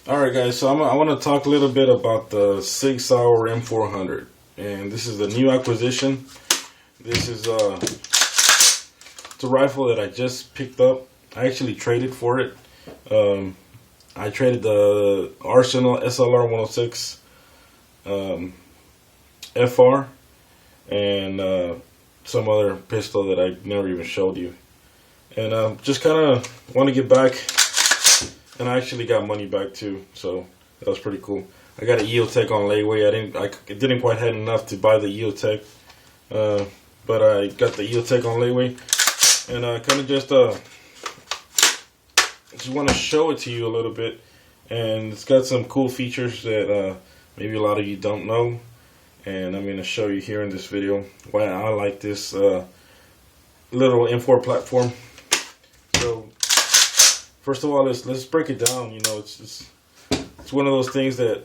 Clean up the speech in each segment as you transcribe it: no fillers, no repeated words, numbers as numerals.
Alright guys, so I want to talk a little bit about the sauer m400, and this is a new acquisition. This is it's a rifle that I just picked up. I actually traded for it. I traded the Arsenal SLR 106 FR and some other pistol that I never even showed you, and just kind of want to get back. And I actually got money back too, so that was pretty cool. I got a EOTech on layaway. I didn't quite have enough to buy the EOTech, but I got the EOTech on layaway, and I kind of just want to show it to you a little bit. And it's got some cool features that maybe a lot of you don't know, and I'm going to show you here in this video why I like this little M4 platform. So first of all, let's break it down. You know, it's one of those things that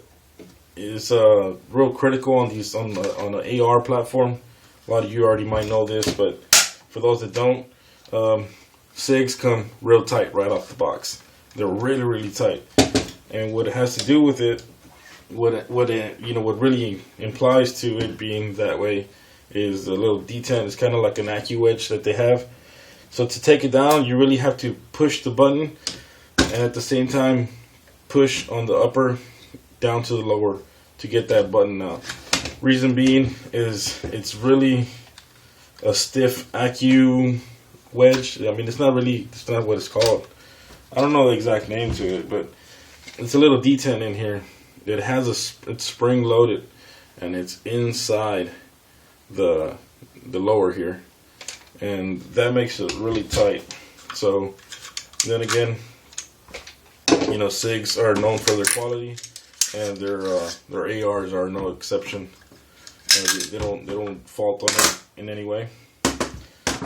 is real critical on the AR platform. A lot of you already might know this, but for those that don't, SIGs come real tight right off the box. They're really tight, and what it has to do with it, what really implies to it being that way, is the little detent. It's kind of like an AccuWedge wedge that they have. So to take it down, you really have to push the button, and at the same time push on the upper down to the lower to get that button out. Reason being is it's really a stiff AccuWedge wedge. I mean, it's not what it's called. I don't know the exact name to it, but it's a little detent in here. It has it's spring loaded, and it's inside the lower here, and that makes it really tight. So then again, you know, SIGs are known for their quality, and their ARs are no exception. They don't fault on it in any way.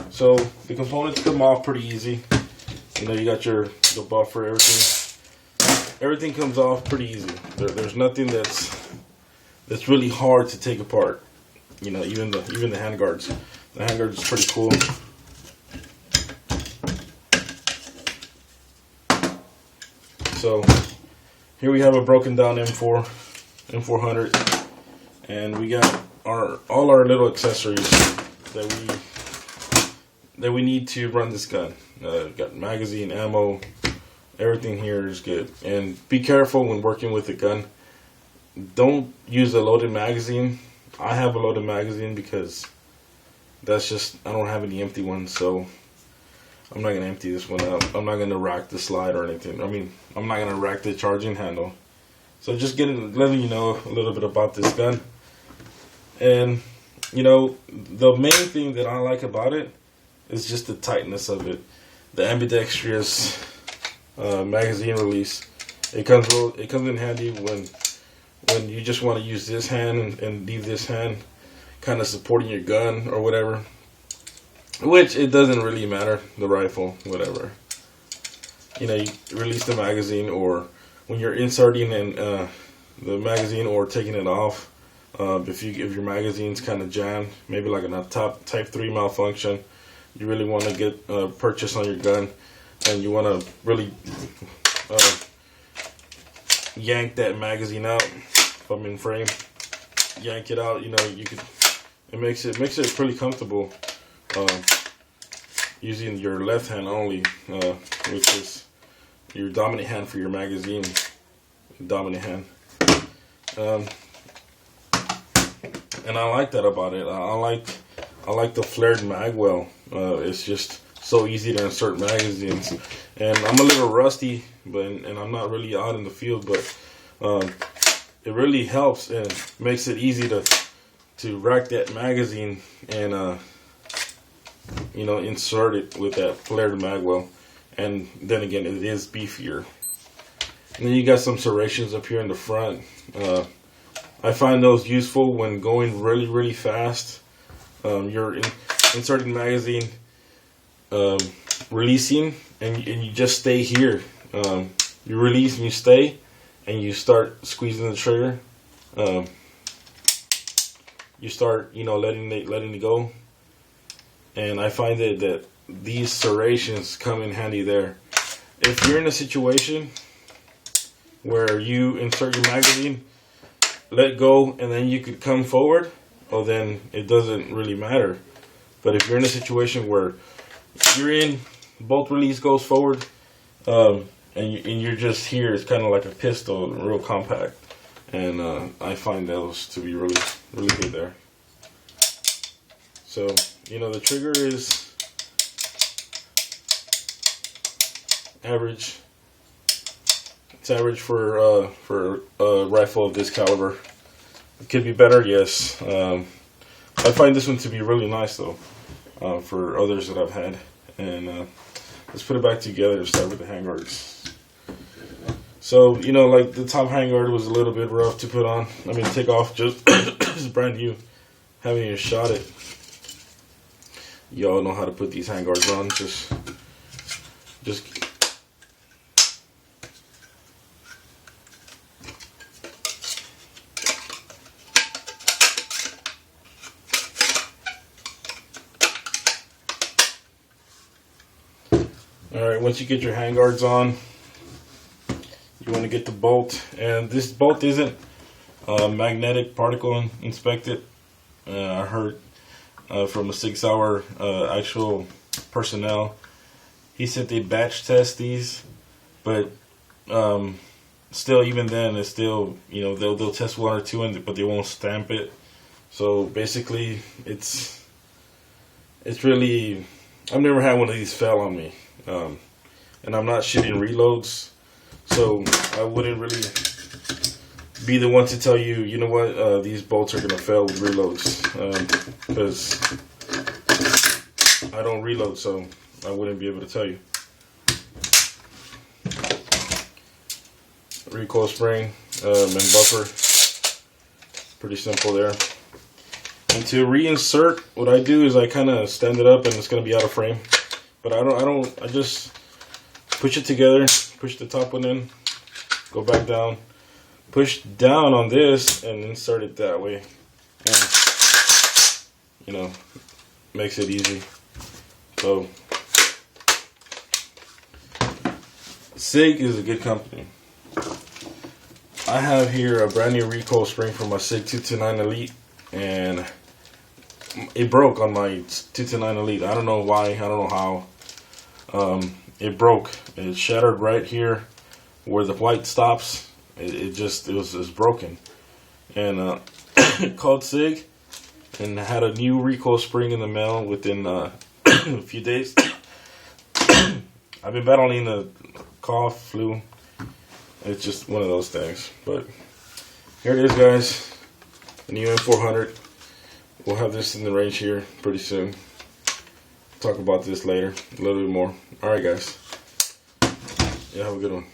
So the components come off pretty easy. You know, you got the buffer, everything comes off pretty easy. There's nothing that's really hard to take apart. You know, even the handguards. The handguard is pretty cool. So here we have a broken down M400, and we got all our little accessories that we need to run this gun. Got magazine, ammo, everything here is good. And be careful when working with the gun. Don't use a loaded magazine. I have a loaded magazine because that's just, I don't have any empty ones, so I'm not going to empty this one out. I'm not going to rack the slide or anything. I mean, I'm not going to rack the charging handle. So just letting you know a little bit about this gun. And, you know, the main thing that I like about it is just the tightness of it. The ambidextrous magazine release. It comes in handy when you just want to use this hand and leave this hand kind of supporting your gun or whatever, which it doesn't really matter, the rifle, whatever. You know, you release the magazine, or when you're inserting in the magazine or taking it off, if your magazine's kind of jammed, maybe like a type 3 malfunction, you really want to get purchase on your gun, and you want to really yank that magazine out from in frame. Yank it out. You know, you could. It makes it pretty comfortable using your left hand only, which is your dominant hand for your magazine. Dominant hand. And I like that about it. I like the flared mag well. It's just so easy to insert magazines. And I'm a little rusty, and I'm not really out in the field, but it really helps and makes it easy to rack that magazine and you know, insert it with that flared mag well. And then again, it is beefier. And then you got some serrations up here in the front. I find those useful when going really fast. You're inserting magazine, releasing, and you just stay here. You release and you stay, and you start squeezing the trigger. You start, you know, letting it go. And I find that these serrations come in handy there. If you're in a situation where you insert your magazine, let go, and then you could come forward, well then it doesn't really matter. But if you're in a situation where you're in, bolt release goes forward, and you're just here, it's kind of like a pistol, real compact. And I find those to be really good there. So, you know, the trigger is average. It's average for a rifle of this caliber. It could be better, yes. I find this one to be really nice though, for others that I've had. And let's put it back together to start with the handguards. So, you know, like the top handguard was a little bit rough to put on. I mean, take off just, just brand new. Haven't even shot it. Y'all know how to put these handguards on. Just Alright, once you get your handguards on, you want to get the bolt, and this bolt isn't magnetic particle inspected. I heard from a SIG Sauer actual personnel, he said they batch test these, but still, even then, it's still, you know, they'll test one or two, but they won't stamp it. So basically, it's really, I've never had one of these fail on me, and I'm not shooting reloads. So I wouldn't really be the one to tell you, you know what, these bolts are going to fail with reloads, because I don't reload, so I wouldn't be able to tell you. Recoil spring and buffer, pretty simple there. And to reinsert, what I do is I kind of stand it up, and it's going to be out of frame. But I just push it together. Push the top one in, go back down, push down on this, and insert it that way. And, you know, makes it easy. So, SIG is a good company. I have here a brand new recoil spring from my SIG 229 Elite, and it broke on my 229 Elite. I don't know why, I don't know how. It broke. It shattered right here where the white stops. It was broken. And called SIG and had a new recoil spring in the mail within a few days. I've been battling the cough, flu. It's just one of those things. But here it is, guys. The new M400. We'll have this in the range here pretty soon. Talk about this later a little bit more. Alright, guys. Yeah, have a good one.